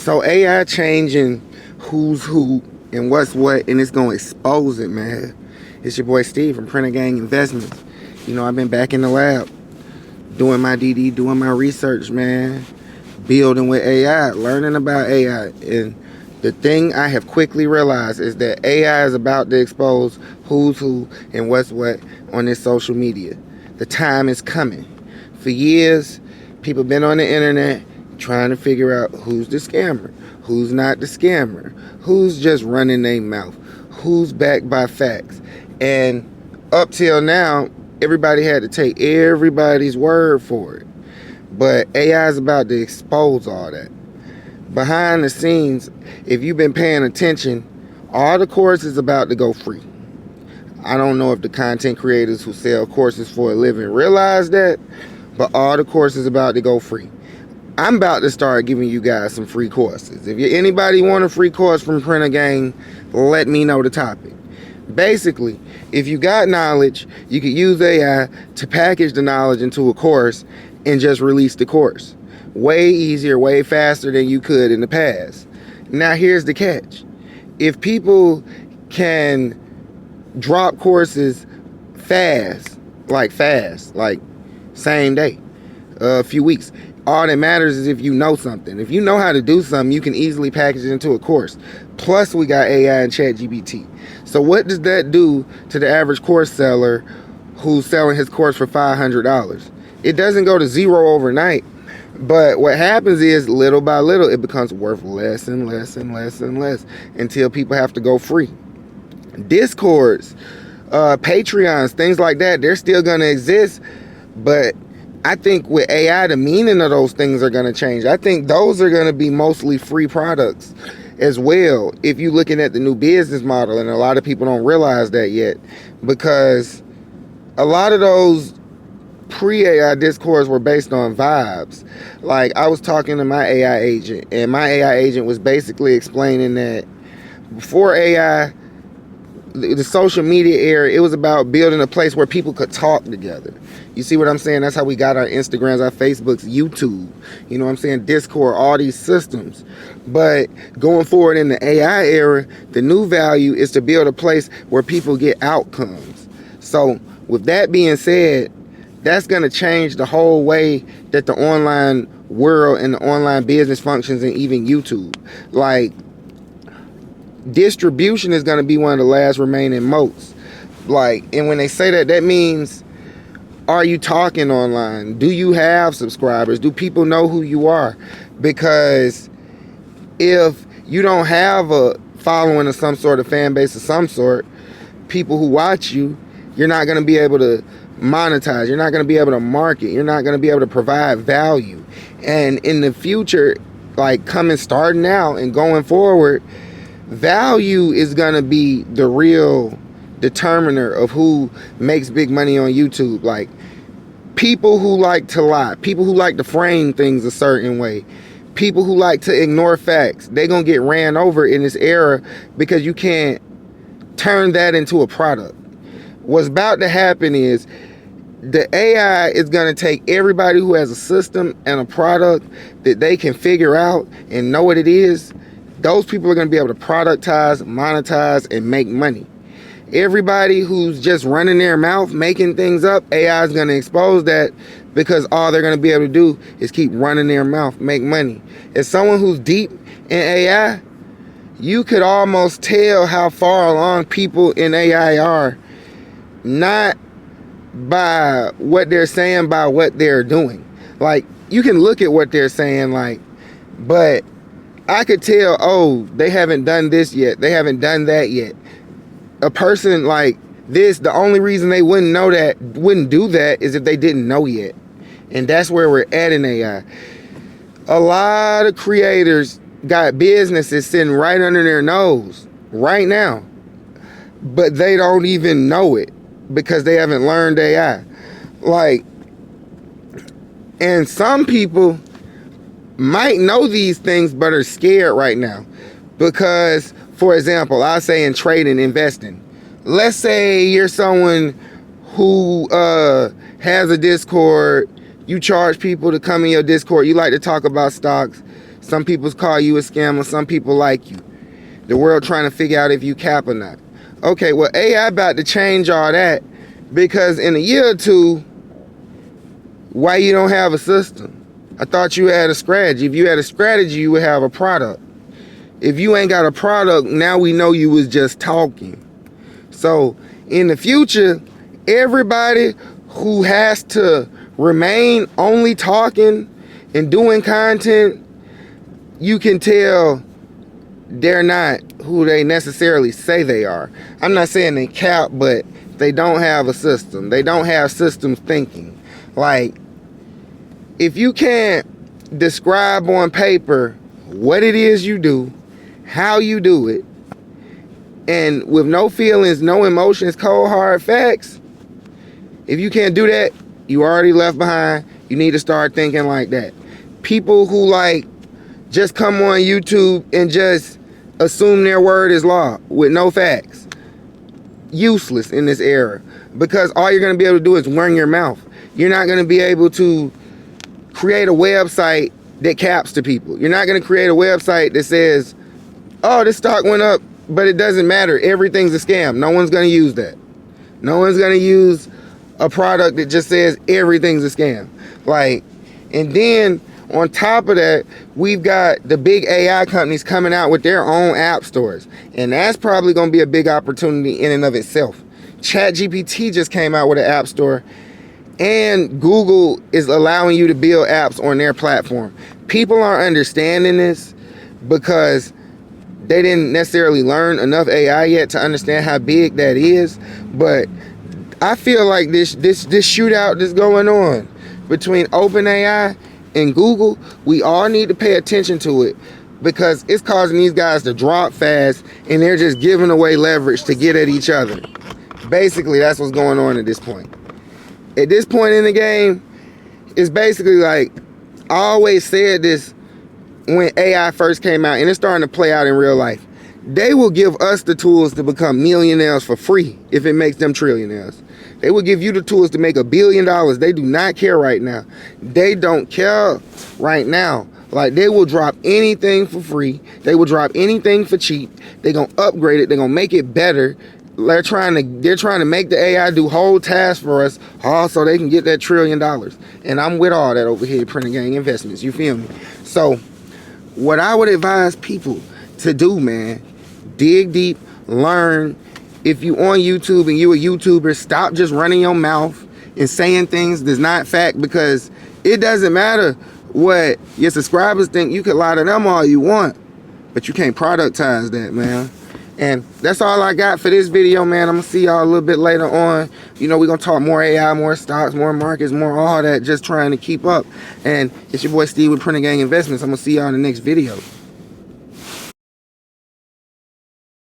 So AI changing who's who and what's what, and it's gonna expose it, man. It's your boy Steve from Printer Gang Investments. You know, I've been back in the lab doing my DD, doing my research, man, building with AI, learning about AI. And the thing I have quickly realized is that AI is about to expose who's who and what's what on this social media. The time is coming. For years, people been on the internet trying to figure out who's the scammer, who's not the scammer, who's just running their mouth, who's backed by facts. And up till now, everybody had to take everybody's word for it. But AI is about to expose all that. Behind the scenes, if you've been paying attention, all the courses about to go free. I don't know if the content creators who sell courses for a living realize that, but all the courses about to go free. I'm about to start giving you guys some free courses. If anybody want a free course from Printer Gang, let me know the topic. Basically, if you got knowledge, you could use AI to package the knowledge into a course and just release the course. Way easier, way faster than you could in the past. Now here's the catch. If people can drop courses fast, like same day, a few weeks, all that matters is if you know something. If you know how to do something, you can easily package it into a course. Plus, we got AI and ChatGPT. So what does that do to the average course seller who's selling his course for $500? It doesn't go to zero overnight. But what happens is, little by little, it becomes worth less and less and less and less until people have to go free. Discords, Patreons, things like that, they're still going to exist, but I think with AI, the meaning of those things are going to change. I think those are going to be mostly free products as well, if you're looking at the new business model, and a lot of people don't realize that yet, because a lot of those pre-AI discourse were based on vibes. Like, I was talking to my AI agent, and my AI agent was basically explaining that before AI, the social media era, it was about building a place where people could talk together. You see what I'm saying? That's how we got our Instagrams, our Facebooks, YouTube, you know what I'm saying, Discord, all these systems. But going forward in the AI era, the new value is to build a place where people get outcomes. So with that being said, that's going to change the whole way that the online world and the online business functions, and even YouTube. Like, distribution is going to be one of the last remaining moats. Like, and when they say that, that means, are you talking online? Do you have subscribers? Do people know who you are? Because if you don't have a following of some sort of fan base of some sort, people who watch you, you're not going to be able to monetize. You're not going to be able to market. You're not going to be able to provide value. And in the future, like starting out and going forward, value is going to be the real determiner of who makes big money on YouTube. Like, people who like to lie, people who like to frame things a certain way, people who like to ignore facts, they're going to get ran over in this era, because you can't turn that into a product. What's about to happen is the AI is going to take everybody who has a system and a product that they can figure out and know what it is. Those people are going to be able to productize, monetize, and make money. Everybody who's just running their mouth, making things up, AI is going to expose that, because all they're going to be able to do is keep running their mouth, make money. As someone who's deep in AI, you could almost tell how far along people in AI are, not by what they're saying, by what they're doing. Like, you can look at what they're saying, like, but I could tell, oh, they haven't done this yet, they haven't done that yet. A person like this, the only reason they wouldn't do that is if they didn't know yet. And that's where we're at in AI. A lot of creators got businesses sitting right under their nose right now, but they don't even know it, because they haven't learned AI. Like, and some people might know these things but are scared right now, because, for example, I say in trading, investing, let's say you're someone who has a Discord, you charge people to come in your Discord, you like to talk about stocks, Some people call you a scammer. Some people like you. The world trying to figure out if you cap or not. Okay, well, AI about to change all that, because in a year or two, why you don't have a system? I thought you had a strategy. If you had a strategy, you would have a product. If you ain't got a product, now we know you was just talking. So in the future, everybody who has to remain only talking and doing content, you can tell they're not who they necessarily say they are. I'm not saying they cap, but they don't have a system. They don't have systems thinking. Like, if you can't describe on paper what it is you do, how you do it, and with no feelings, no emotions, cold hard facts, if you can't do that, you already left behind. You need to start thinking like that. People who like just come on YouTube and just assume their word is law with no facts, useless in this era, because all you're going to be able to do is run your mouth. You're not going to be able to create a website that caps to people. You're not going to create a website that says, oh, this stock went up, but it doesn't matter, everything's a scam. No one's going to use that. No one's going to use a product that just says everything's a scam. Like, and then on top of that, we've got the big AI companies coming out with their own app stores. And that's probably going to be a big opportunity in and of itself. ChatGPT just came out with an app store, and Google is allowing you to build apps on their platform. People aren't understanding this because they didn't necessarily learn enough AI yet to understand how big that is. But I feel like this shootout that's going on between OpenAI and Google, we all need to pay attention to it, because it's causing these guys to drop fast, and they're just giving away leverage to get at each other. Basically, that's what's going on at this point. At this point in the game, it's basically like, I always said this when AI first came out, and it's starting to play out in real life. They will give us the tools to become millionaires for free if it makes them trillionaires. They will give you the tools to make $1 billion. They do not care right now. They don't care right now. Like, they will drop anything for free. They will drop anything for cheap. They're going to upgrade it. They're going to make it better. They're trying to make the AI do whole tasks for us, all so they can get that $1 trillion. And I'm with all that over here at Printing Gang Investments. You feel me? So what I would advise people to do, man, dig deep, learn. If you on YouTube and you a YouTuber, stop just running your mouth and saying things that's not fact, because it doesn't matter what your subscribers think. You can lie to them all you want, but you can't productize that, man. And that's all I got for this video, man. I'm gonna see y'all a little bit later on. You know, we're gonna talk more AI, more stocks, more markets, more all that, just trying to keep up. And it's your boy Steve with Printing Gang Investments. I'm gonna see y'all in the next video.